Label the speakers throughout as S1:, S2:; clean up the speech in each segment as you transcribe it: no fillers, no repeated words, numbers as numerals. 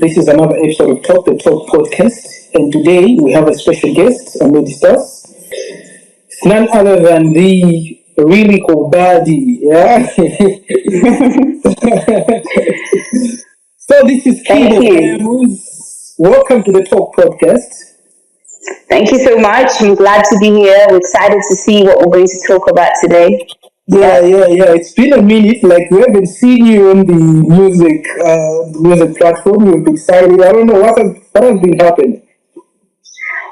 S1: This is another episode of Talk the Talk podcast, and today we have a special guest amidst us. It's none other than the really cool baddie, yeah. So this is
S2: Thank
S1: Kibo
S2: you.
S1: Camus. Welcome to the Talk podcast.
S2: Thank you so much. I'm glad to be here. I'm excited to see what we're going to talk about today.
S1: Yeah. It's been a minute. Like we haven't seen you on the music platform. You've been excited. I don't know what has been happening.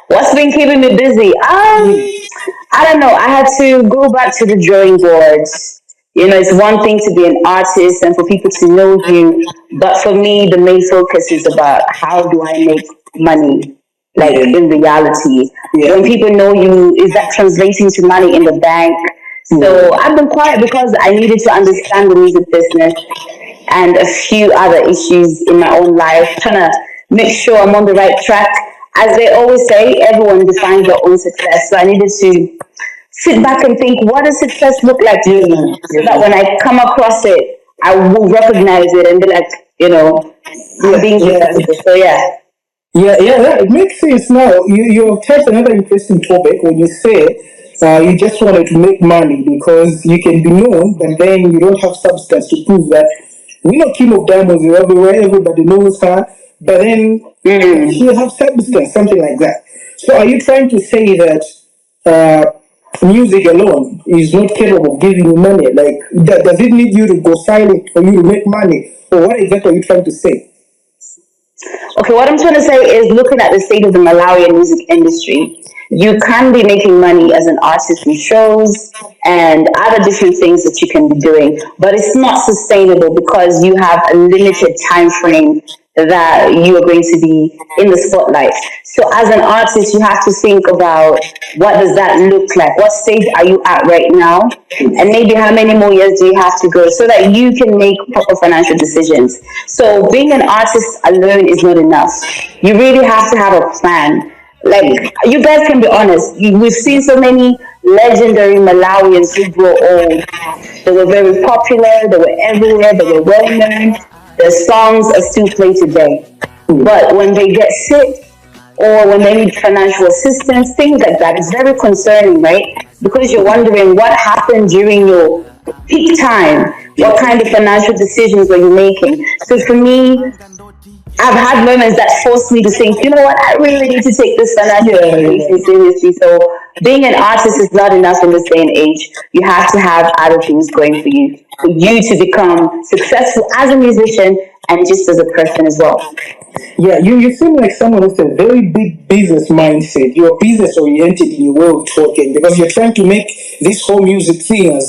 S2: What's been keeping me busy? I don't know. I had to go back to the drawing boards. You know, it's one thing to be an artist and for people to know you, but for me, the main focus is about how do I make money, like
S1: Yeah,
S2: in reality.
S1: yeah,
S2: When people know you, is that translating to money in the bank?
S1: yeah.
S2: So I've been quiet because I needed to understand the music business and a few other issues in my own life, trying to make sure I'm on the right track. As they always say, everyone defines their own success. So I needed to sit back and think, what does success look like to
S1: Yeah,
S2: me? So that
S1: yeah,
S2: when I come across it, I will recognize it and be like, I'm
S1: yeah,
S2: being
S1: yeah.
S2: successful. So yeah.
S1: Yeah. It makes sense now. You have touched another interesting topic when you say you just wanted to make money because you can be known, but then you don't have substance to prove that. We know King of Diamonds is everywhere, everybody knows her, but then
S2: Mm.
S1: she have substance, something like that. So are you trying to say that music alone is not capable of giving you money? Like, does it need you to go silent for you to make money? Or what exactly are you trying to say?
S2: Okay, what I'm trying to say is looking at the state of the Malawian music industry, you can be making money as an artist from shows and other different things that you can be doing, but it's not sustainable because you have a limited time frame that you are going to be in the spotlight. So as an artist, you have to think about what does that look like? What stage are you at right now? And maybe how many more years do you have to go so that you can make proper financial decisions? So being an artist alone is not enough. You really have to have a plan. Like you guys can be honest, we've seen so many legendary Malawians who grow old. They were very popular, they were everywhere, they were well known. Their songs are still played today. But when they get sick or when they need financial assistance, things like that, it's very concerning, right? Because you're wondering what happened during your peak time. What kind of financial decisions were you making? So for me, I've had moments that forced me to think, you know what, I really need to take this financial
S1: Yeah.
S2: situation seriously. So being an artist is not enough in this day and age. You have to have other things going for you to become successful as a musician and just as a person as well.
S1: Yeah, you seem like someone with a very big business mindset. You're business oriented in your way of talking because you're trying to make this whole music thing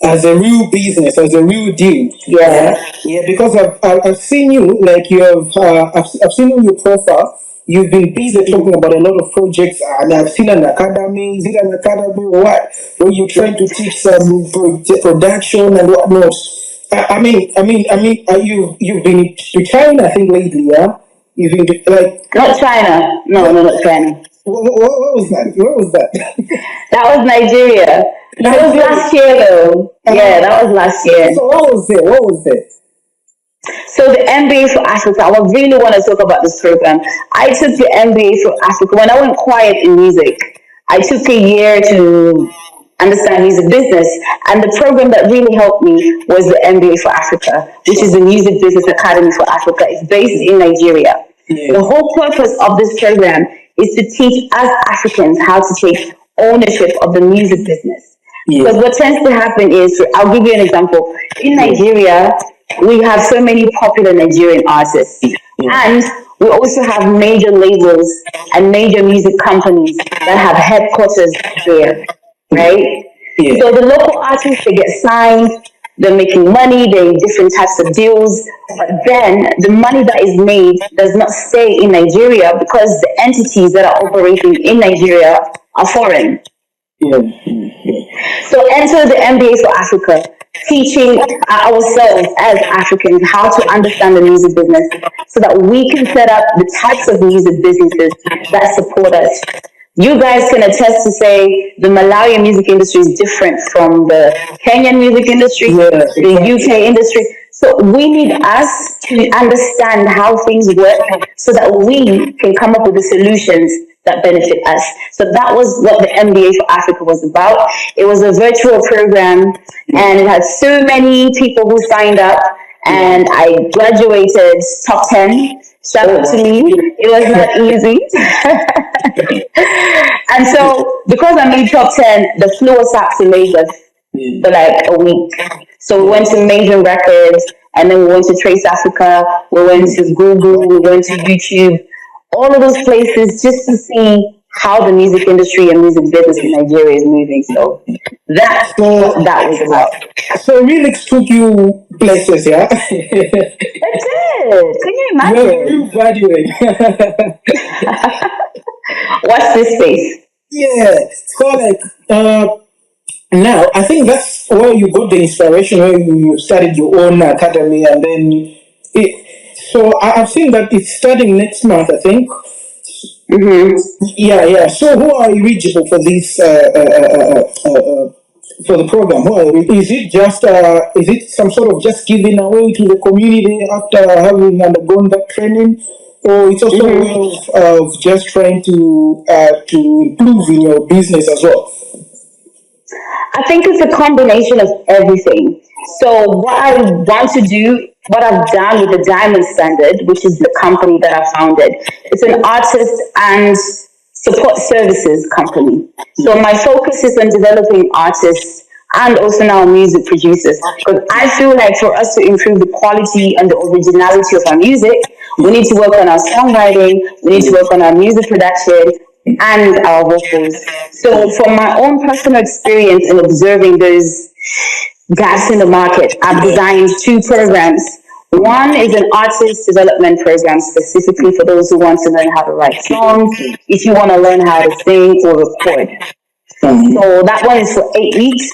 S1: as a real business, as a real deal.
S2: Yeah.
S1: Yeah. Because I've seen you like you have I've seen on your profile. You've been busy talking about a lot of projects, and I've seen an academy. Is it an academy or what? Where you're trying to teach some production and whatnot. I mean, you've been to China, I think lately, yeah. You've been to, like,
S2: Not China. No, no, not China.
S1: what was that? What was that?
S2: That was Nigeria. That was
S1: Nigeria.
S2: last year though. Yeah, that was last year.
S1: So what was it? What was it?
S2: So the MBA for Africa, I really want to talk about this program. I took the MBA for Africa. When I went quiet in music, I took a year to understand music business. And the program that really helped me was the MBA for Africa, which is the Music Business Academy for Africa. It's based in Nigeria.
S1: Yeah.
S2: The whole purpose of this program is to teach us Africans how to take ownership of the music business.
S1: Yeah.
S2: Because what tends to happen is, I'll give you an example. In Nigeria, we have so many popular Nigerian artists.
S1: Yeah.
S2: And we also have major labels and major music companies that have headquarters there, right?
S1: Yeah.
S2: So the local artists, they get signed, they're making money, they're in different types of deals, but then the money that is made does not stay in Nigeria because the entities that are operating in Nigeria are foreign.
S1: Yeah.
S2: So enter the MBA for Africa, teaching ourselves as Africans how to understand the music business so that we can set up the types of music businesses that support us. You guys can attest to say the Malawian music industry is different from the Kenyan music industry,
S1: Yeah,
S2: the
S1: exactly.
S2: UK industry. So we need us to understand how things work so that we can come up with the solutions that benefit us. So that was what the MBA for Africa was about. It was a virtual program and it had so many people who signed up and I graduated top 10. Shout out to me. It was not easy. And so because I made top 10, the flew us out to Lagos for like a week. So we went to Major Records, and then we went to Trace Africa, we went to Google, we went to YouTube, all of those places just to see how the music industry and music business in Nigeria is moving. So that's what that was about.
S1: So Relix took you places, yeah?
S2: It did. Can you imagine?
S1: You graduate.
S2: Watch this space.
S1: Yeah. So like now I think that's where you got the inspiration, where you started your own academy, and then I've seen that it's starting next month, I think.
S2: Mm-hmm.
S1: Yeah. So who are eligible for this for the program? Is it just is it some sort of just giving away to the community after having undergone that training, or it's also a way of just trying to improve in your business as well?
S2: I think it's a combination of everything. So what I want to do, what I've done with the Diamond Standard, which is the company that I founded, it's an artist and support services company. So my focus is on developing artists and also now music producers. Because I feel like for us to improve the quality and the originality of our music, we need to work on our songwriting, we need to work on our music production, and our vocals. So from my own personal experience in observing those gaps in the market, I've designed two programs. One is an artist development program specifically for those who want to learn how to write songs, if you want to learn how to sing or record. So that one is for 8 weeks,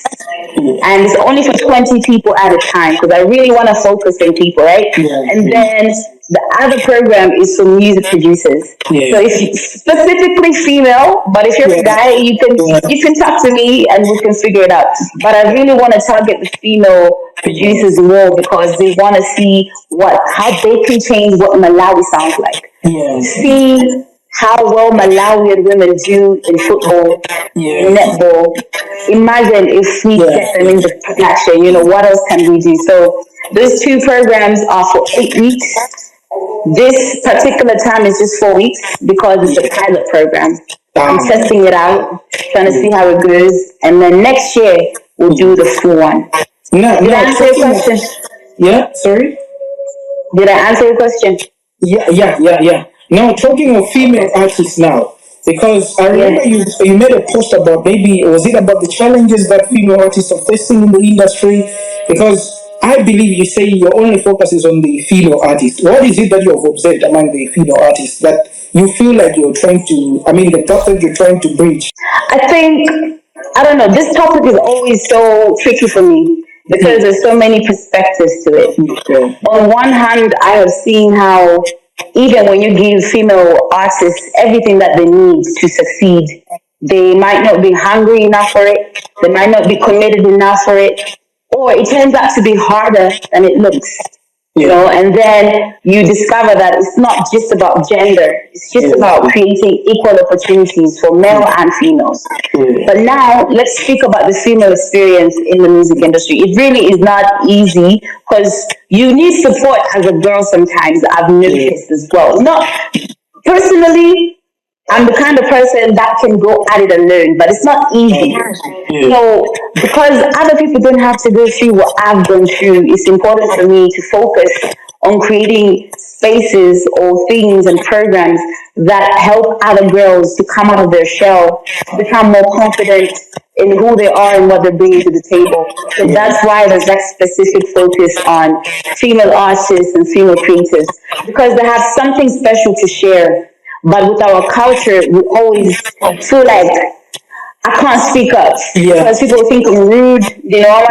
S2: and it's only for 20 people at a time because I really want to focus on people, right? And then the other program is for music producers. So if you, specifically female, but if you're a guy, you can talk to me and we can figure it out. But I really want to target the female producers more because they want to see how they can change what Malawi sounds like. See how well Malawian women do in football, in netball. Imagine if we get them in the production, what else can we do? So those two programs are for 8 weeks. This particular time is just 4 weeks because it's a pilot program. I'm testing it out, trying to see how it goes. And then next year, we'll do the full one. Did I answer your question?
S1: Yeah, sorry?
S2: Did I answer your question?
S1: Yeah. Now, talking of female artists now, because I remember you made a post about was it about the challenges that female artists are facing in the industry? Because I believe you say your only focus is on the female artists. What is it that you have observed among the female artists that you feel like you're trying to, the gap that you're trying to bridge?
S2: I think, I don't know, this topic is always so tricky for me because there's so many perspectives to it. On one hand, I have seen how even when you give female artists everything that they need to succeed, they might not be hungry enough for it, they might not be committed enough for it, or it turns out to be harder than it looks. And then you discover that it's not just about gender, it's just about creating equal opportunities for male and females. But now let's speak about the female experience in the music industry. It really is not easy because you need support as a girl sometimes. I've noticed as well. Not personally, I'm the kind of person that can go at it alone, but it's not easy. So, because other people don't have to go through what I've gone through, it's important for me to focus on creating spaces or things and programs that help other girls to come out of their shell, to become more confident in who they are and what they're bringing to the table. So that's why there's that specific focus on female artists and female creatives, because they have something special to share. But with our culture, we always feel like I can't speak up because people think I'm rude, blah,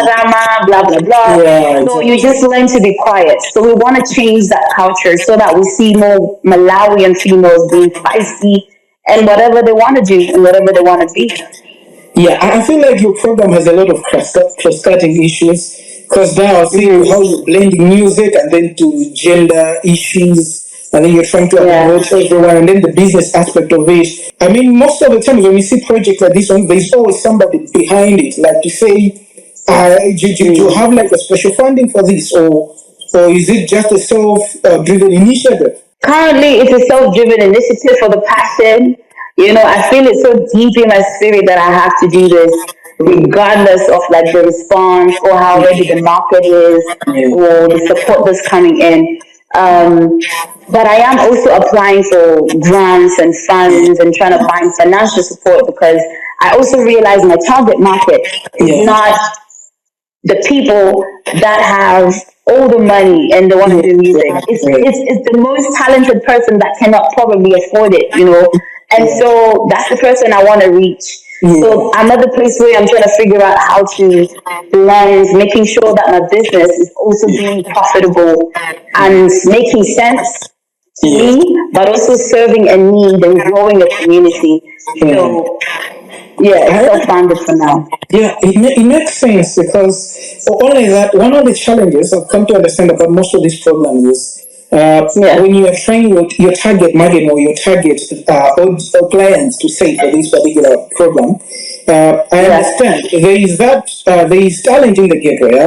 S2: blah, blah. So you just learn to be quiet. So we want to change that culture so that we see more Malawian females being feisty and whatever they want to do and whatever they want to be.
S1: Yeah, I feel like your program has a lot of cross-cutting issues Because now I see how you're blending music and then to gender issues, and then you're trying to approach everyone, and then the business aspect of it. I mean, most of the time when we see projects like this one, there's always somebody behind it, like to say, do you have like a special funding for this, or is it just a self-driven initiative?
S2: Currently, it's a self-driven initiative for the passion. I feel it so deep in my spirit that I have to do this, regardless of like the response or how ready the market is or the support that's coming in. But I am also applying for grants and funds and trying to find financial support because I also realize my target market is not the people that have all the money and they want to do music. It's the most talented person that cannot probably afford it. And so that's the person I want to reach. So another place where I'm trying to figure out how to blend, making sure that my business is also being profitable and making sense to me, but also serving a need and growing a community. So yeah, it's self-funded for now.
S1: Yeah, it makes sense because only that one of the challenges I've come to understand about most of these programs is when you are trying your target market or your target or clients to say for this particular program, I understand there is talent in the gateway,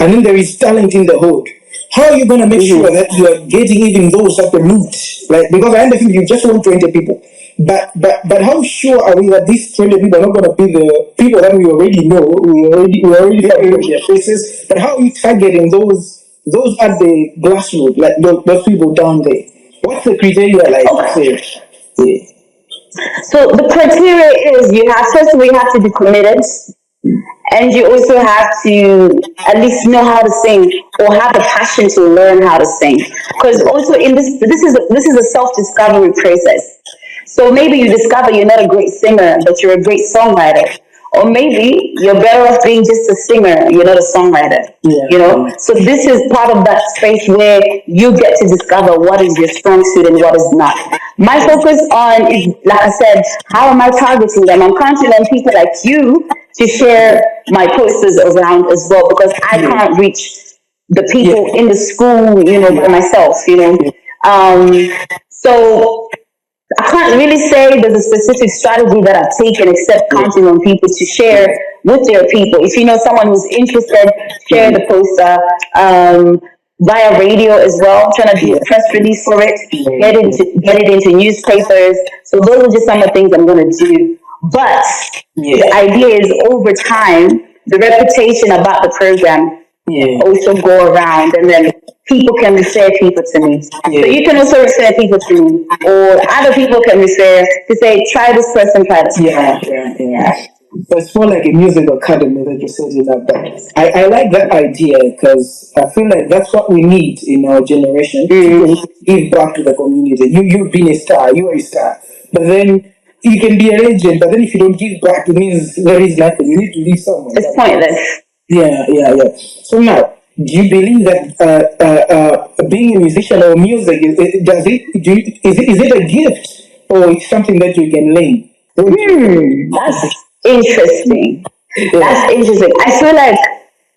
S1: and then there is talent in the hood. How are you going to make sure that you are getting even those at the root? Like, because I understand you just want 20 people. But how sure are we that these 20 people are not going to be the people that we already know? We already familiar with their faces. But how are you targeting those at the grassroots, like those people down there? What's the criteria like?
S2: So the criteria is first of all you have to be committed, and you also have to at least know how to sing or have the passion to learn how to sing. Because also in this is a self-discovery process. So maybe you discover you're not a great singer, but you're a great songwriter. Or maybe you're better off being just a singer, you're not a songwriter. So this is part of that space where you get to discover what is your strong suit and what is not. My focus on is, like I said, how am I targeting them? I'm counting on people like you to share my posters around as well, because I can't reach the people in the school, by myself, So I can't really say there's a specific strategy that I've taken except counting on people to share with their people. If you know someone who's interested, share the poster. Via radio as well, trying to do a press release for it, get it into newspapers. So those are just some of the things I'm going to do. But the idea is over time, the reputation about the program also go around, and then people can refer people to me. So you can also refer people to me, or other people can refer to say, try this person, try this person.
S1: So it's more like a music academy that you're setting up. But I like that idea because I feel like that's what we need in our generation to give back to the community. You've been a star, you're a star. But then you can be a legend, but then if you don't give back, it means there is nothing. You need to leave somewhere.
S2: It's pointless.
S1: Yeah. So now, do you believe that being a musician or music, is it a gift or it's something that you can learn?
S2: That's interesting. That's interesting. I feel like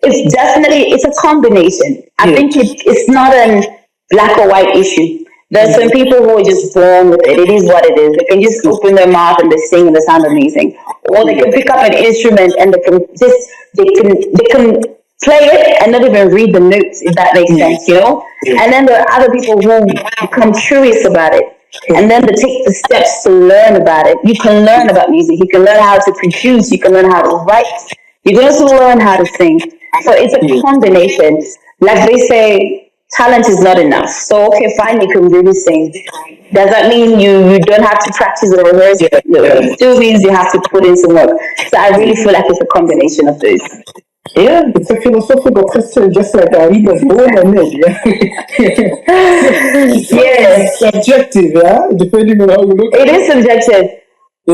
S2: it's a combination. I think it's not a black or white issue. There's some people who are just born with it. It is what it is. They can just open their mouth and they sing and they sound amazing. Or they can pick up an instrument and they can play it and not even read the notes, if that makes sense, And then there are other people who become curious about it. And then they take the steps to learn about it. You can learn about music. You can learn how to produce. You can learn how to write. You can also learn how to sing. So it's a combination. Like they say, talent is not enough. So, okay, fine, you can really sing. Does that mean you don't have to practice or rehearse? No, it still means you have to put in some work. So I really feel like it's a combination of those.
S1: Yeah, it's a philosophical question, just like Ariba's born and made, It's subjective, depending on how you look at it.
S2: It is subjective. I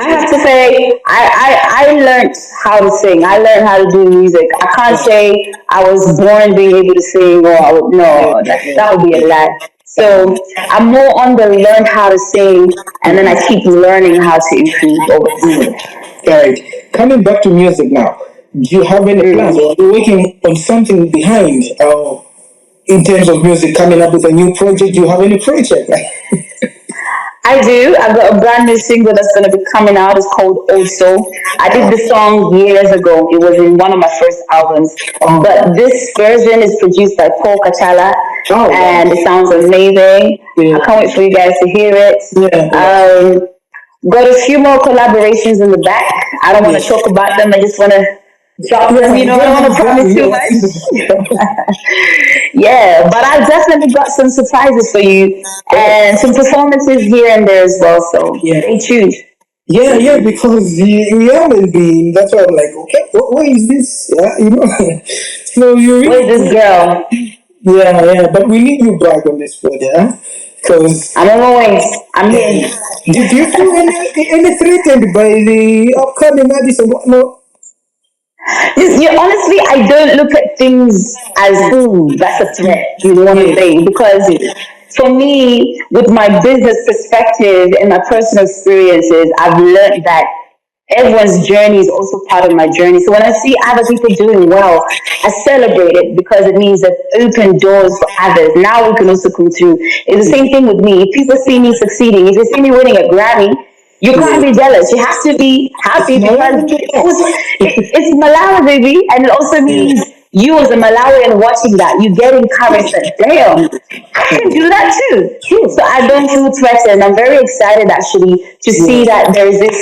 S2: have to say, I learned how to sing. I learned how to do music. I can't say I was born being able to sing, or that would be a lie. So I'm more on the learn how to sing, and then I keep learning how to improve over time.
S1: Right. Coming back to music now. Do you have any plans, or are you working on something behind? In terms of music, coming up with a new project, do you have any project?
S2: I do. I've got a brand new single that's going to be coming out. It's called Old Soul. I did the song years ago. It was in one of my first albums.
S1: Oh,
S2: But this version is produced by Paul Kachala,
S1: oh, wow.
S2: and it sounds amazing.
S1: Yeah,
S2: I can't wait for you guys to hear it.
S1: yeah, yeah,
S2: Got a few more collaborations in the back. I don't want
S1: yeah.
S2: to talk about them. I just want to drop them. You know, I don't want to promise too much. Yeah, but I've definitely got some surprises for you and some performances here and there as well. So
S1: Yeah,
S2: stay tuned.
S1: yeah, yeah, because you haven't been. That's why I'm like, okay, what is this? Yeah, so you
S2: Where's
S1: really,
S2: this girl?
S1: yeah, yeah, but we need you back on this project, huh? Because
S2: I'm on my way. I'm here.
S1: did you feel any threatened by the upcoming artists and whatnot?
S2: Honestly, I don't look at things as, ooh, that's a threat, you want to
S1: Yeah,
S2: say, because
S1: yeah,
S2: for me, with my business perspective and my personal experiences, I've learned that everyone's journey is also part of my journey. So when I see other people doing well, I celebrate it because it means that open doors for others. Now we can also come through. It's the same thing with me. If people see me succeeding, if they see me winning a Grammy, you can't
S1: yeah.
S2: be jealous. You have to be
S1: It's
S2: happy because
S1: Malawi.
S2: it's Malawi, baby. And it also
S1: Yeah,
S2: means you as a Malawian watching that, you get encouraged that, damn, I can do that too.
S1: true.
S2: So I don't feel threatened. I'm very excited actually to see
S1: Yeah,
S2: that there is this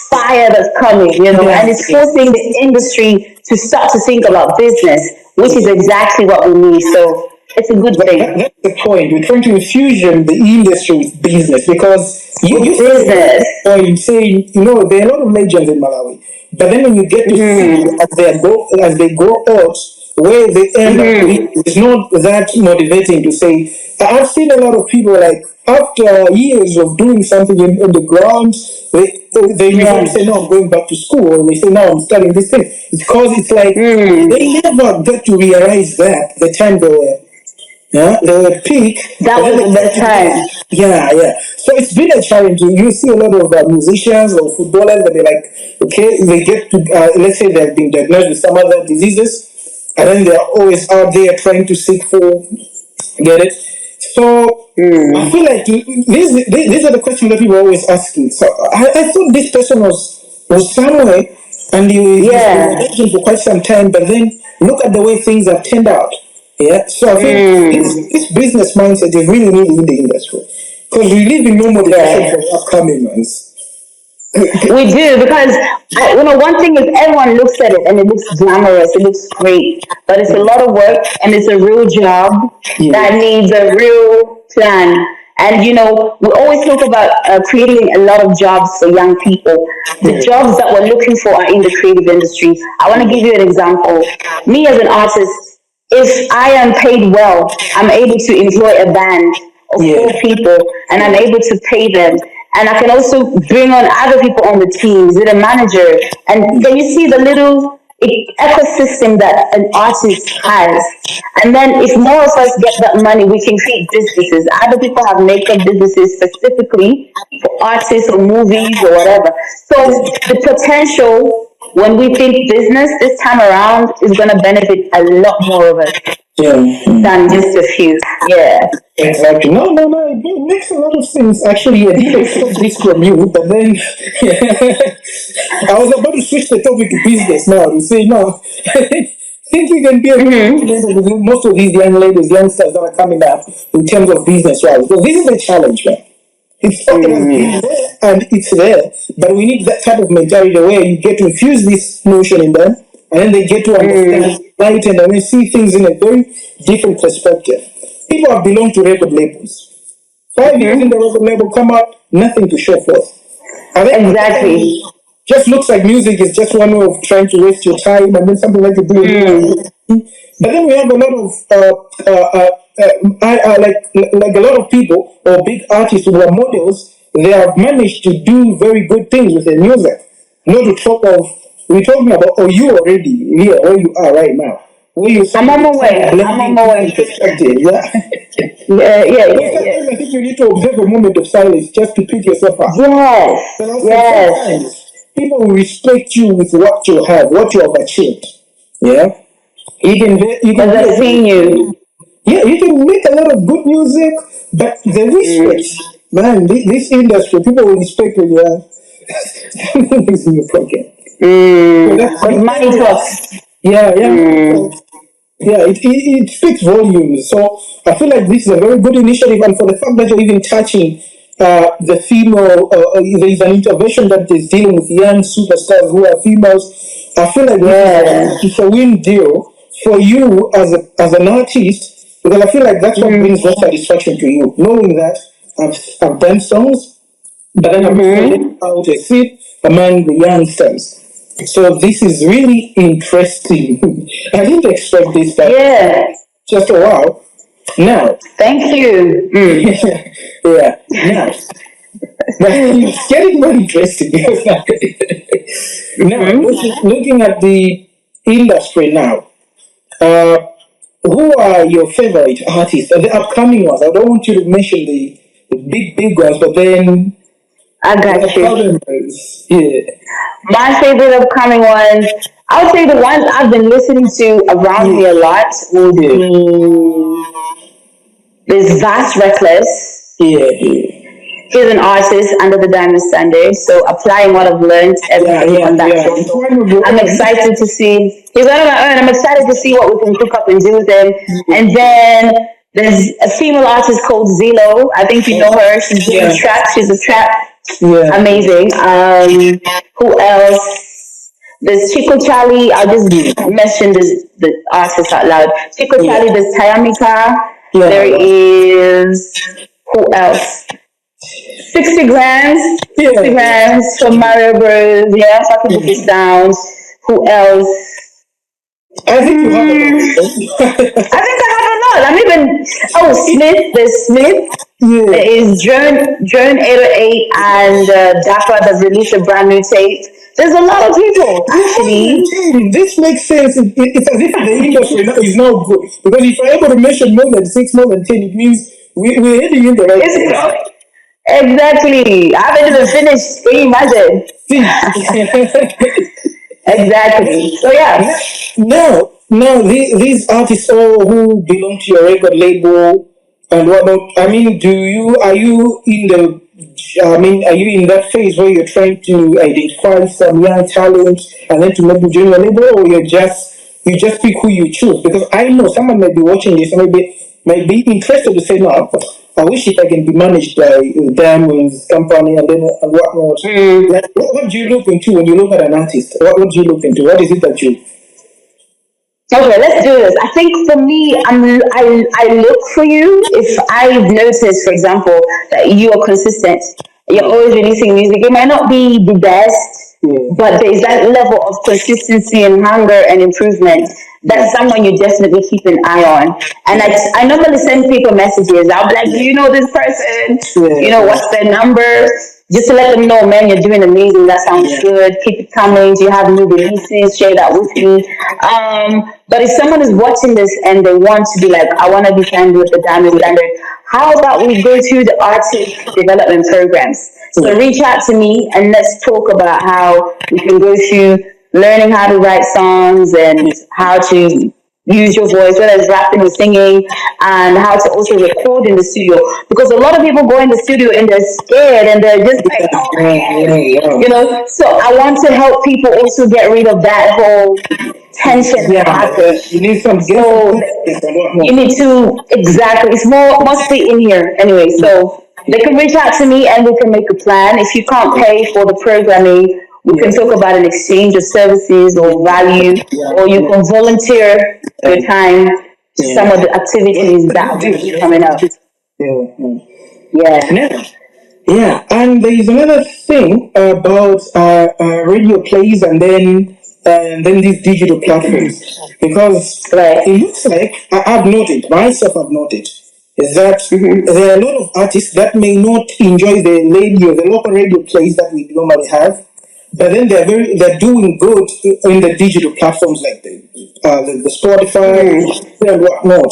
S2: fire that's coming, and
S1: yeah,
S2: it's forcing the industry to start to think about business, which is exactly what we need. So it's a good thing.
S1: that's the point. We're trying to infusion the industry with business because you
S2: With
S1: said
S2: business.
S1: point saying, there are a lot of legends in Malawi. But then when you get to see
S2: Mm-hmm.
S1: as they grow out, where they end up,
S2: Mm-hmm.
S1: it's not that motivating to say. I've seen a lot of people like after years of doing something in the ground, they usually
S2: Yeah.
S1: say, "No, I'm going back to school," or they say, "No, I'm studying this thing." It's because it's like
S2: Mm.
S1: they never get to realize that the time they were, yeah, they were peak,
S2: That
S1: but then
S2: was
S1: they
S2: the
S1: get
S2: best
S1: to
S2: time.
S1: yeah, yeah. So it's been a challenge. You see a lot of musicians or footballers that they like, okay, they get to, let's say they've been diagnosed with some other diseases, and then they're always out there trying to seek for, get it? So I
S2: Mm.
S1: feel like these are the questions that people are always asking. So I thought this person was somewhere and he's been
S2: Yeah.
S1: working for quite some time, but then look at the way things have turned out. Yeah, so I think
S2: Mm.
S1: this business mindset is really needed in the industry because we live in no motivation
S2: Yeah.
S1: for upcoming ones.
S2: We do because one thing is everyone looks at it and it looks glamorous, it looks great, but it's a lot of work and it's a real job
S1: Yeah,
S2: that needs a real plan. And we always talk about creating a lot of jobs for young people. The
S1: yeah,
S2: jobs that we're looking for are in the creative industry. I want to give you an example. Me as an artist, if I am paid well, I'm able to employ a band of
S1: yeah,
S2: four people and I'm able to pay them. And I can also bring on other people on the team, with a manager. And can you see the little ecosystem that an artist has? And then if more of us get that money, we can create businesses. Other people have makeup businesses specifically for artists or movies or whatever. So the potential when we think business this time around is going to benefit a lot more of us
S1: yeah.
S2: than just a few. Yeah.
S1: Exactly. No, no, no. It makes a lot of sense. Actually, I didn't expect this from you, but then I was about to switch the topic to business now. You say no. I think you can be a good
S2: Mm-hmm.
S1: influencer with most of these young ladies, youngsters that are coming up in terms of business, right? Because this is the challenge, man. It's fucking been
S2: Mm.
S1: there and it's there, but we need that type of mentality where you get to infuse this notion in them, and then they get to understand,
S2: Mm.
S1: light, and then they see things in a very different perspective. People have belonged to record labels. 5 years in
S2: Mm-hmm.
S1: the record label, come out, nothing to show forth. I think
S2: Exactly.
S1: just looks like music is just one way of trying to waste your time, and then something like you do.
S2: Mm.
S1: But then we have a lot of like a lot of people or big artists who are models. They have managed to do very good things with their music. Not to talk of we're talking about you already here where you are right now. Where you
S2: I'm on my way. I'm on
S1: blending
S2: my
S1: different
S2: way.
S1: perspectives. Yeah.
S2: Yeah, yeah,
S1: So
S2: yeah,
S1: sometimes
S2: yeah.
S1: I think you need to observe a moment of silence just to pick yourself up.
S2: Yes,
S1: But also
S2: yes.
S1: sometimes people will respect you with what you have, what you have achieved. Yeah, you can
S2: Because
S1: be
S2: I've seen you.
S1: yeah, you can make a lot of good music, but the respect, man, this industry, people will respect when you have something is in your pocket. So
S2: Because money talks.
S1: yeah, yeah. Yeah, it speaks volumes. So I feel like this is a very good initiative, and for the fact that you're even touching the female, there is an intervention that is dealing with young superstars who are females. I feel like
S2: Yeah.
S1: it's a win deal for you as an artist, because I feel like that's what brings more satisfaction to you, knowing that I've done songs, but then I'm filling out a seat among the youngsters. So this is really interesting. I didn't expect this, but
S2: Yeah.
S1: just a wow. Now,
S2: Thank you.
S1: yeah, now, it's getting more interesting. Now, looking at the industry now, uh, who are your favorite artists? The upcoming ones. I don't want you to mention the big ones, but then
S2: I
S1: the
S2: got you.
S1: upcoming ones. Yeah.
S2: My favorite upcoming ones, I would say the ones I've been listening to around me a lot would
S1: Yeah.
S2: be this Vast Reckless.
S1: Yeah.
S2: He's an artist under the Diamond Standard, so applying what I've learned, everything on that
S1: Yeah.
S2: front. I'm excited to see. He's one of my own. I'm excited to see what we can cook up and do with him. And then there's a female artist called Zelo. I think you know her. She's doing trap. She's a trap.
S1: Yeah.
S2: Amazing. Who else? There's Chico Charlie. I'll just mention the artist out loud. Chico Charlie. There's Tayamika.
S1: Yeah.
S2: There is who else? 60 grams. 60 grams from Mario Bros. Yeah, Saki Buki Sounds. Who else?
S1: I think you have
S2: I think I have a lot. I'm even. Oh, Smith. There's Smith.
S1: Yeah.
S2: There is Drone 808 and Dapper that released a brand new tape. There's a lot of people actually.
S1: This makes sense. It's as if the industry now is now good, because if I'm able to mention more than 6, more than 10, it means we're heading in the right
S2: It's, exactly. I haven't even finished. Can you imagine? Exactly. So yeah.
S1: Now, these artists all who belong to your record label and whatnot. I mean, are you in the? I mean, are you in that phase where you're trying to identify some young talent and then to maybe join your label, or you just pick who you choose? Because I know someone might be watching this, and might be interested to say, no, I wish if I can be managed by Diamond's company and then and whatnot. Like, what do you look into when you look at an artist? What do you look into? What is it that you?
S2: Okay, let's do this. I think for me, I look for you if I've noticed, for example, that you are consistent. You're always releasing music. It might not be the best, but there's that level of consistency and hunger and improvement. That's someone you definitely keep an eye on. And I normally send people messages. I'll be like, do you know this person? You know, what's their number? Just to let them know, man, you're doing amazing. That sounds good. Keep it coming. Do you have new releases? Share that with me. But if someone is watching this and they want to be like, I want to be signed with the Diamond Standard, how about we go through the artist development programs? So reach out to me and let's talk about how we can go through learning how to write songs and how to use your voice, whether it's rapping or singing, and how to also record in the studio. Because a lot of people go in the studio and they're scared and they're just like, you know. So I want to help people also get rid of that whole tension.
S1: You need some.
S2: So you need to exactly. It's mostly in here anyway. So they can reach out to me and we can make a plan. If you can't pay for the programming, we can talk about an exchange of services or value, or you can volunteer your time to some of the activities that will be coming up.
S1: Yeah, and there is another thing about radio plays and then these digital platforms, because it looks like I've noted is that there are a lot of artists that may not enjoy the local radio plays that we normally have. But then they're doing good in the digital platforms like the Spotify and whatnot.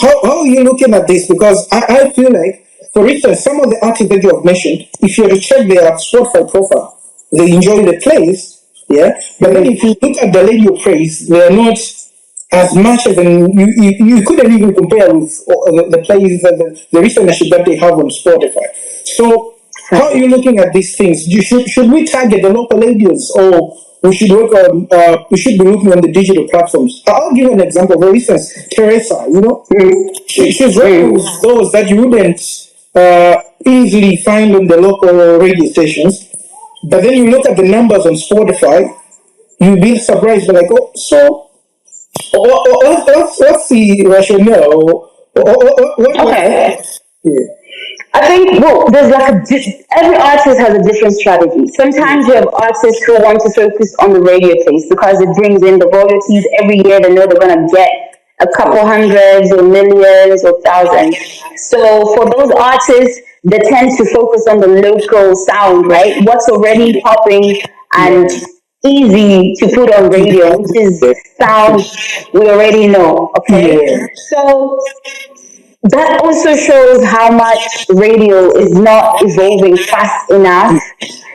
S1: How are you looking at this? Because I feel like, for instance, some of the artists that you have mentioned, if you were to check their Spotify profile, they enjoy the plays, yeah. But then if you look at the radio praise, they are not as much as you couldn't even compare with the plays the listenership that they have on Spotify. So how are you looking at these things? Should we target the local radios, or we should be looking on the digital platforms? I'll give an example. For instance, Teresa, she's working with those that you wouldn't easily find on the local radio stations. But then you look at the numbers on Spotify, you'll be surprised. Like, oh, so what's the rationale?
S2: Okay.
S1: Yeah.
S2: I think, well, there's like every artist has a different strategy. Sometimes you have artists who want to focus on the radio plays because it brings in the royalties every year. They know they're going to get a couple hundreds or millions or thousands. So for those artists, they tend to focus on the local sound, right? What's already popping and easy to put on radio, which is sound we already know, okay?
S1: Yeah.
S2: So that also shows how much radio is not evolving fast enough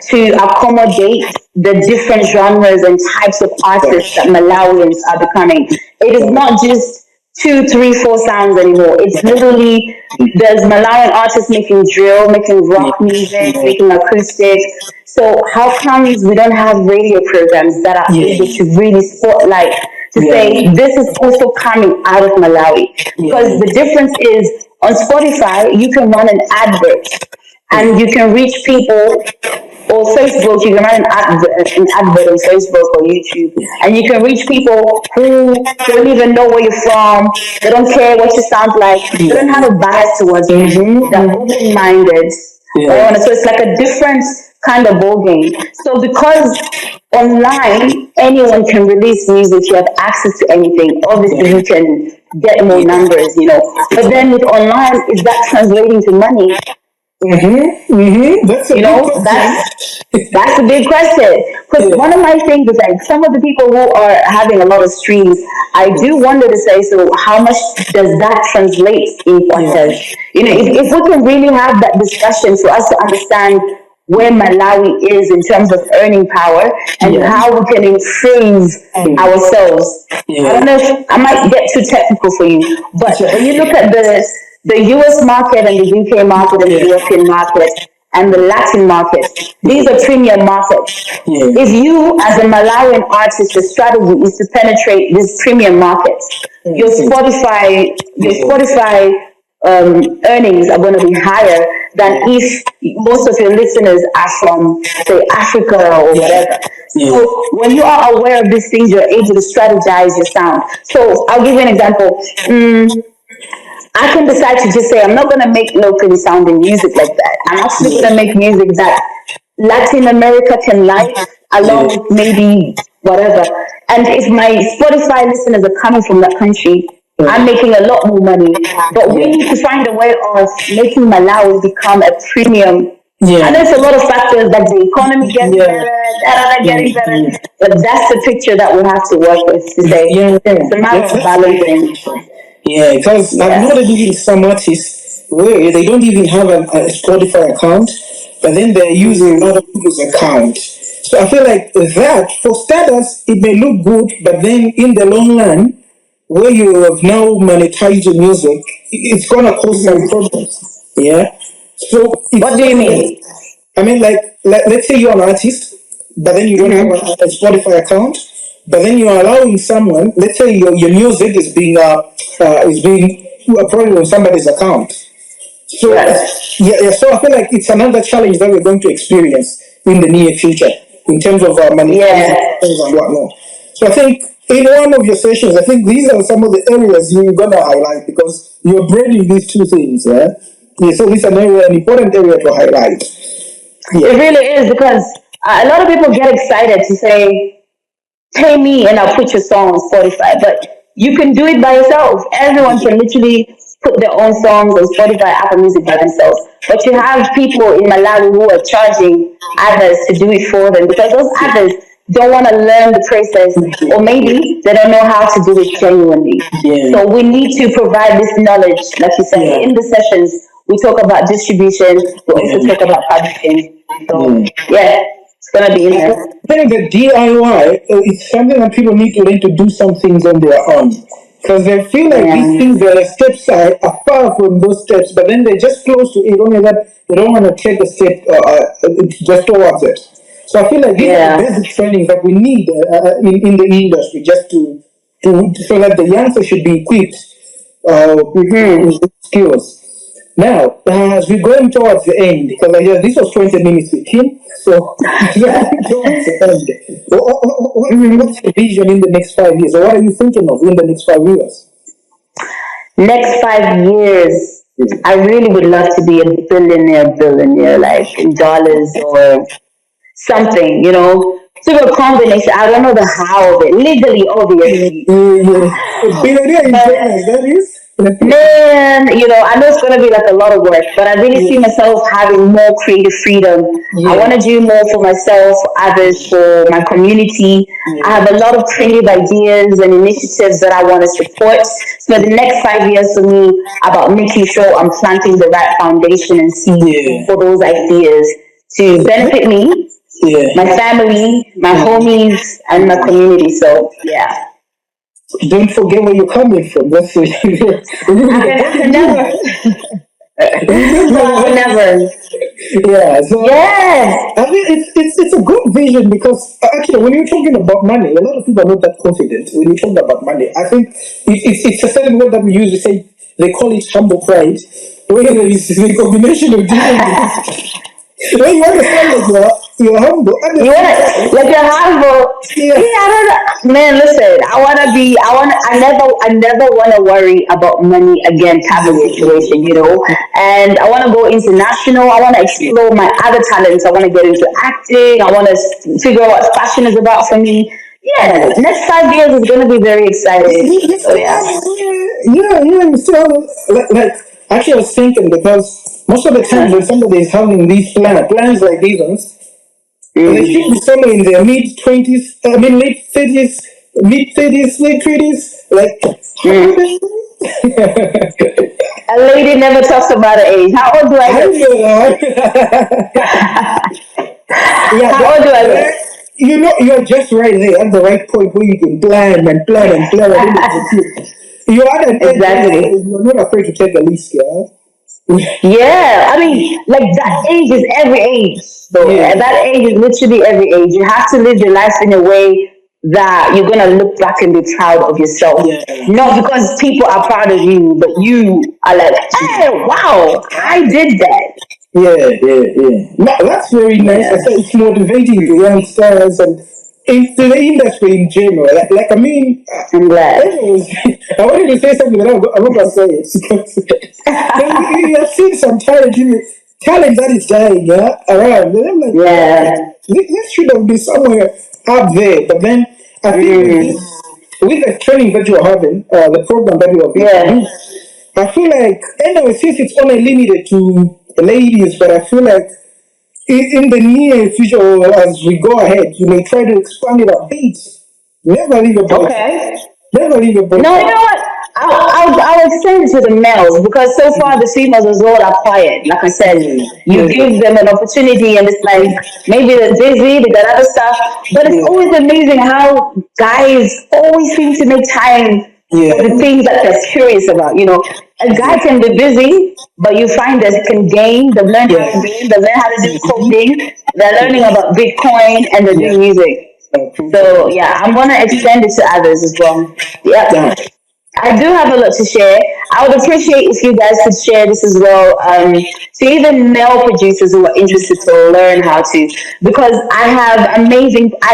S2: to accommodate the different genres and types of artists that Malawians are becoming. It is not just 2, 3, 4 sounds anymore. It's literally, there's Malawian artists making drill, making rock music, making acoustic. So how comes we don't have radio programs that are able to really spotlight to say this is also coming out of Malawi? Because the difference is on Spotify, you can run an advert and you can reach people, or Facebook, you can run an advert on Facebook or YouTube, and you can reach people who don't even know where you're from, they don't care what you sound like, they don't have a bias towards you, they're open-minded. So it's like a different kind of ball game. So because online anyone can release music, you have access to anything. Obviously, you can get more numbers, But then with online, is that translating to money?
S1: That's
S2: That's a big question. Because one of my things is like some of the people who are having a lot of streams, I do wonder to say, so how much does that translate in pointers? If we can really have that discussion for us to understand where Malawi is in terms of earning power and how we can improve ourselves. I don't know if I might get too technical for you, but when you look at the US market and the UK market and the European market and the Latin market, these are premium markets. If you, as a Malawian artist, your strategy is to penetrate these premium markets, your Spotify earnings are going to be higher than if most of your listeners are from, say, Africa or whatever. So when you are aware of these things, you're able to strategize your sound. So I'll give you an example. I can decide to just say, I'm not going to make locally sounding music like that. I'm actually going to make music that Latin America can like, along with maybe whatever. And if my Spotify listeners are coming from that country, I'm making a lot more money. But we need to find a way of making Malawi become a premium. And there's a lot of factors, like the economy getting better, getting better. But that's the picture that we have to work with to say, it's a matter of balancing.
S1: Because I've noticed even some artists where they don't even have a Spotify account, but then they're using other people's account. So I feel like that, for starters, it may look good, but then in the long run, where you have now monetized your music, it's gonna cause some problems. So
S2: what do you mean?
S1: I mean, like let's say you're an artist, but then you don't have a Spotify account, but then you're allowing someone. Let's say your music is being uploaded on somebody's account. So so I feel like it's another challenge that we're going to experience in the near future in terms of monetization and whatnot. So I think, in one of your sessions, I think these are some of the areas you're going to highlight because you're blending these two things. So this is an important area to highlight.
S2: It really is, because a lot of people get excited to say, pay me and I'll put your song on Spotify. But you can do it by yourself. Everyone can literally put their own songs on Spotify, Apple Music by themselves. But you have people in Malawi who are charging others to do it for them because those others don't want to learn the process, or maybe they don't know how to do it genuinely. So we need to provide this knowledge, like you said, in the sessions. We talk about distribution, we also talk about publishing. So It's gonna be in
S1: I
S2: there.
S1: think the DIY is something that people need to learn to do some things on their own. Because they feel like these
S2: Yeah.
S1: things, their steps are far from those steps, but then they're just close to it, only that they don't want to take a step just towards it. So I feel like these are the
S2: Yeah.
S1: basic trainings that we need in the industry just to so that the youngsters should be equipped
S2: Mm-hmm.
S1: with skills. Now, as we're going towards the end, because I guess this was 20 minutes with him, so towards the end, what's the vision in the next 5 years? Or what are you thinking of in the next 5 years?
S2: Next 5 years, I really would love to be a billionaire, like in dollars or something, through a combination. I don't know the how of it, legally, obviously.
S1: A billionaire in
S2: But
S1: Kenya, that is?
S2: man, I know it's going to be like a lot of work, but I really see
S1: Yeah,
S2: myself having more creative freedom. I
S1: yeah,
S2: want to do more for myself, others, for my community. I
S1: yeah,
S2: have a lot of creative ideas and initiatives that I want to support. So the next 5 years for me about making sure I'm planting the right foundation and seed
S1: yeah,
S2: for those ideas to benefit me, my
S1: yeah.
S2: family, my homies, and my community. So yeah,
S1: Don't forget where you're coming from. That's it.
S2: I can never.
S1: Remember
S2: No, I will
S1: that.
S2: never.
S1: Yeah, so
S2: Yes.
S1: I mean, it's a good vision because actually, when you're talking about money, a lot of people are not that confident when you talk about money. I think it's a certain word that we use. We say they call it humble pride, where there is a combination of different things. When you understand that you're humble, at the
S2: You
S1: same
S2: wanna
S1: time,
S2: like your humble.
S1: yeah,
S2: Yeah, I don't know. Man, listen, I never wanna worry about money again type of situation. And I wanna go international, I wanna explore my other talents, I wanna get into acting, I wanna figure out what fashion is about for me. Yeah,
S1: yeah.
S2: next 5 years is gonna be very exciting.
S1: You
S2: So
S1: still
S2: yeah.
S1: have, you still have, like, actually, I was thinking because most of the times when somebody is having these plans like these ones, they
S2: Mm.
S1: should be somewhere in their mid 20s, I mean, late 30s, mid 30s, late 30s, like, how
S2: Mm.
S1: old are you?
S2: A lady never talks about her age. How old do I
S1: I
S2: look?
S1: know. Yeah,
S2: How old do I look?
S1: you're just right there at the right point where you can plan and plan and plan and then execute. You're at an age where
S2: Exactly.
S1: you're not afraid to take a risk, yeah?
S2: Yeah, I mean, like that age is every age. So
S1: Yeah,
S2: that age is literally every age. You have to live your life in a way that you're gonna look back and be proud of yourself.
S1: yeah,
S2: Not because people are proud of you, but you are like, hey, wow, I did that.
S1: yeah. No, that's very nice. I
S2: Yeah,
S1: said it's motivating the youngsters and into the industry in general. I mean,
S2: I'm glad.
S1: anyways, I wanted to say something, but I'm not gonna say it because you have seen some talent, talent that is dying, yeah, around. And I'm like,
S2: Yeah.
S1: this should have been somewhere up there. But then I think
S2: Mm,
S1: with the training that you're having, the program that you are going to
S2: yeah.
S1: do, I feel like, anyway, since it's only limited to ladies, but I feel like in the near future, or as we go ahead, you may try to expand it a bit. Never leave a boy.
S2: Okay.
S1: Never leave a boy
S2: No, you
S1: out.
S2: know what? I'll extend it to the males because so far the females as well are quiet. Like I said,
S1: Yeah,
S2: you
S1: yeah,
S2: give them an opportunity and it's like maybe they're busy, they got other stuff. But it's
S1: yeah,
S2: always amazing how guys always seem to make time for
S1: yeah,
S2: the things that they're curious about. A guy
S1: yeah,
S2: can be busy, but you find that can game, they've learned how to
S1: yeah.
S2: game, they've learned how to do coding, they're learning
S1: Yeah,
S2: about Bitcoin and they're
S1: yeah.
S2: doing music. So
S1: Appreciate
S2: yeah, I'm gonna extend it to others as well. Yep.
S1: that.
S2: I do have a lot to share. I would appreciate if you guys could share this as well to even male producers who are interested to learn how to, because I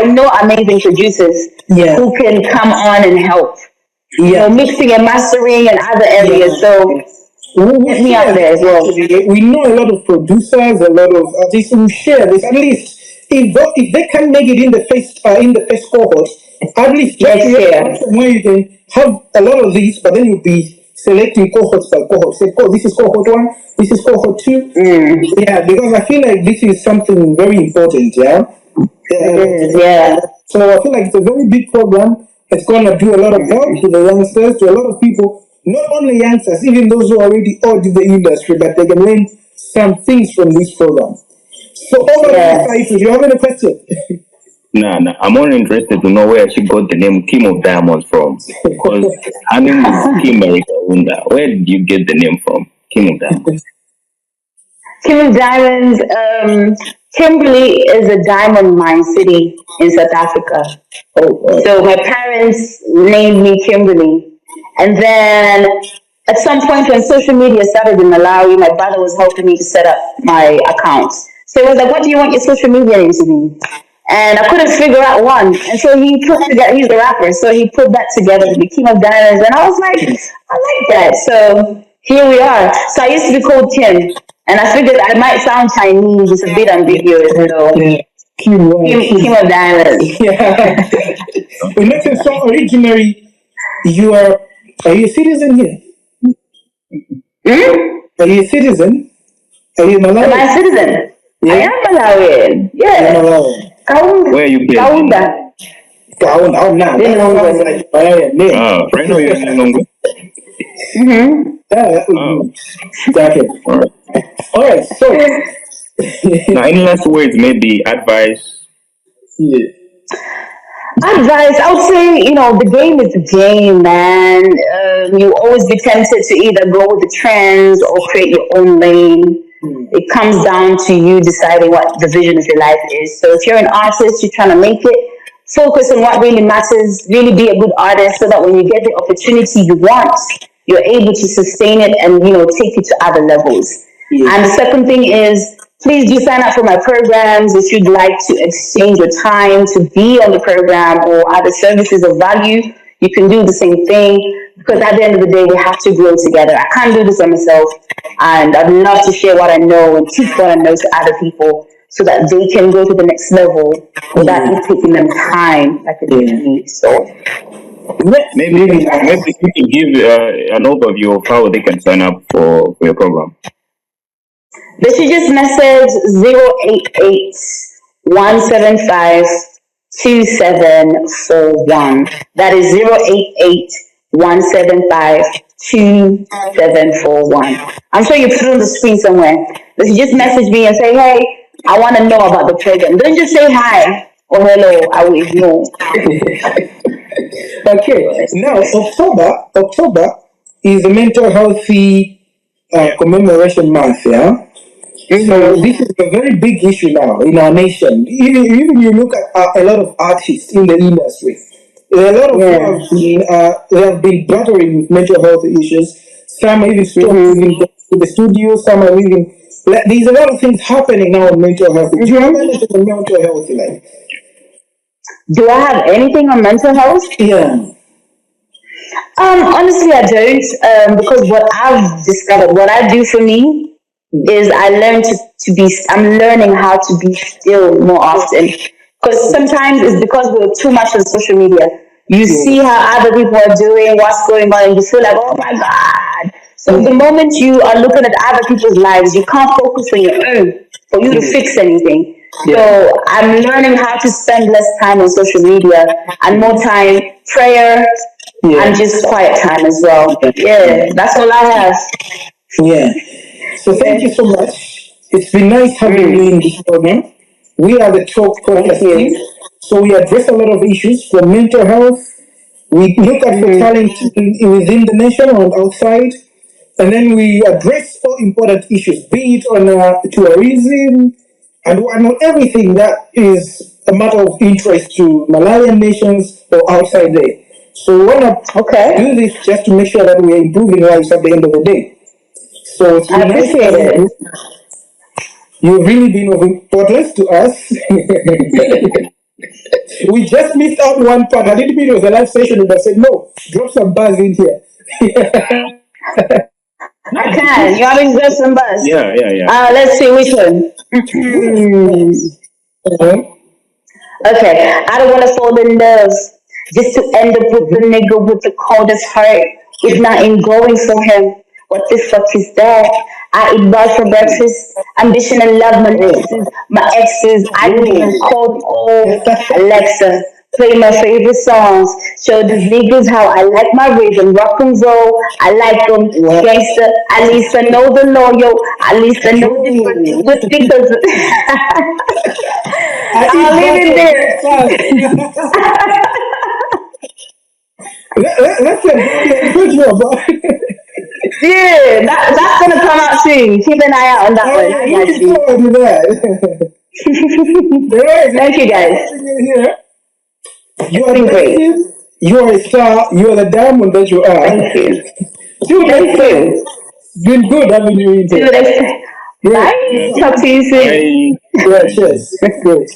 S2: know amazing producers
S1: Yeah,
S2: who can come on and help,
S1: yeah,
S2: mixing and mastering and other areas.
S1: yeah.
S2: So
S1: We
S2: hit me up
S1: share
S2: there
S1: this
S2: as well.
S1: actually. We know a lot of producers, a lot of artists who share this. At least if they can make it in the first cohort, at least just
S2: Next
S1: create a
S2: year.
S1: platform where you can have a lot of these, but then you'll be selecting cohorts by cohort. Say, oh, this is cohort one, this is cohort two.
S2: Mm,
S1: Yeah, because I feel like this is something very important. Yeah.
S2: it
S1: Uh,
S2: is, yeah.
S1: so I feel like it's a very big program. It's going to do a lot of help to the youngsters, to a lot of people, not only youngsters, even those who are already out in the industry, but they can learn some things from this program. So over to you,
S2: Yes.
S1: Saifu. Do you have any question?
S3: Nah, nah. I'm only interested to know where she got the name Kim of Diamonds from. Because her name is Kimberly Kaunda. Where did you get the name from? Kim of Diamonds.
S2: Kim Diamonds. Kimberley is a diamond mine city in South Africa.
S1: Oh,
S2: So my parents named me Kimberly. And then at some point when social media started in Malawi, my brother was helping me to set up my account. So he was like, what do you want your social media name to be? And I couldn't figure out one. And so he put together, he's a rapper, so he put that together to be King of Diamonds. And I was like, I like that. So here we are. So I used to be called Kim. And I figured I might sound Chinese, it's a bit ambiguous. So
S1: yeah. Kim,
S2: King of Diamonds.
S1: Yeah. Well, listen, so originally, are you a citizen here?
S2: Hmm?
S1: Are you a citizen? Are you
S2: Am I
S1: Malawi?
S2: a citizen? I
S1: Yeah.
S2: am Malawian.
S1: You're
S2: Yeah.
S1: Malawi.
S3: Where are you based?
S2: Kaunda.
S1: Oh, no. That sounds like Malawian name.
S3: Right now you're in Lilongwe.
S2: Mm-hmm.
S1: Yeah, that would be okay.
S3: All right.
S1: All right, so
S3: Now, any last words, maybe advice?
S1: yeah.
S2: Advice, I would say, the game is the game, man. You always be tempted to either go with the trends or create your own lane. It comes down to you deciding what the vision of your life is. So if you're an artist, you're trying to make it, focus on what really matters, really be a good artist so that when you get the opportunity you want, you're able to sustain it and, take it to other levels.
S1: Yeah.
S2: And the second thing is, please do sign up for my programs if you'd like to exchange your time to be on the program or other services of value. You can do the same thing because at the end of the day, we have to grow together. I can't do this by myself, and I'd love to share what I know and teach what I know to other people so that they can go to the next level without it taking them time like it did me. So
S3: Maybe you can give an overview of how they can sign up for your program.
S2: they should just message 088 175 2741. That is 088 175 2741. I'm sure you put it on the screen somewhere. But you just message me and say, hey, I want to know about the program. Don't just say hi or hello, I will ignore.
S1: Okay, now October is the mental healthy commemoration month, yeah? So this is a very big issue now in our nation. Even you look at a lot of artists in the industry, there are a lot of they have been battling with mental health issues. Some are even stopped even going to the studio. Some are even there's a lot of things happening now in mental health. Do you have anything on mental health, like?
S2: Do I have anything on mental health?
S1: Yeah.
S2: Honestly, I don't. Because what I've discovered, what I do for me is I learn I'm learning how to be still more often. Because sometimes it's because we're too much on social media. You see how other people are doing, what's going on, and you feel like, oh my God. So the moment you are looking at other people's lives, you can't focus on your own for you to fix anything. So I'm learning how to spend less time on social media and more time prayer and just quiet time as well. Yeah, that's all I have.
S1: Yeah. So thank you so much. It's been nice having you in this program. We are the Talk Podcast team. So we address a lot of issues from mental health. We look at the talent within the nation and outside. And then we address all important issues, be it on tourism and on everything that is a matter of interest to Malawian nations or outside there. So we want to do this just to make sure that we are improving lives at the end of the day. So it's
S2: I
S1: been nice
S2: appreciate
S1: having
S2: it.
S1: you. You've really been of importance to us. We just missed out one part. I didn't mean it was a live session, and I said, no, drop some buzz in here.
S2: I can. You want me to go some bus?
S3: Yeah.
S2: Let's see which one. Okay. I don't want to fall in love just to end up with the nigga with the coldest heart. If not in going for him, what the fuck is that? I eat bars for breakfast. Ambition and love my exes. I don't even call Alexa. play my favorite songs, show these niggas how I like my rhythm, rock and roll. I like them
S1: What?
S2: gangster. At least I know the law, yo. At least I know different
S1: True.
S2: with because
S1: I
S2: I'll
S1: eat
S2: leave it
S1: butter
S2: there.
S1: breakfast. That's a good job.
S2: Yeah, that's gonna come out soon. Keep an eye out on that
S1: Oh
S2: one,
S1: yeah, looking
S2: Yashi.
S1: forward to that. Alright,
S2: Thank you, guys.
S1: everything in here. You
S2: It's
S1: are
S2: been great.
S1: blessed. You are a star. You are the diamond that you are.
S2: Thank you.
S1: Till next
S2: Thank
S1: time.
S2: you.
S1: It's been good having you in
S2: See
S1: here.
S2: you next.
S1: Great.
S2: Bye. Talk to you soon.
S3: Bye.
S1: Yeah, cheers. Great.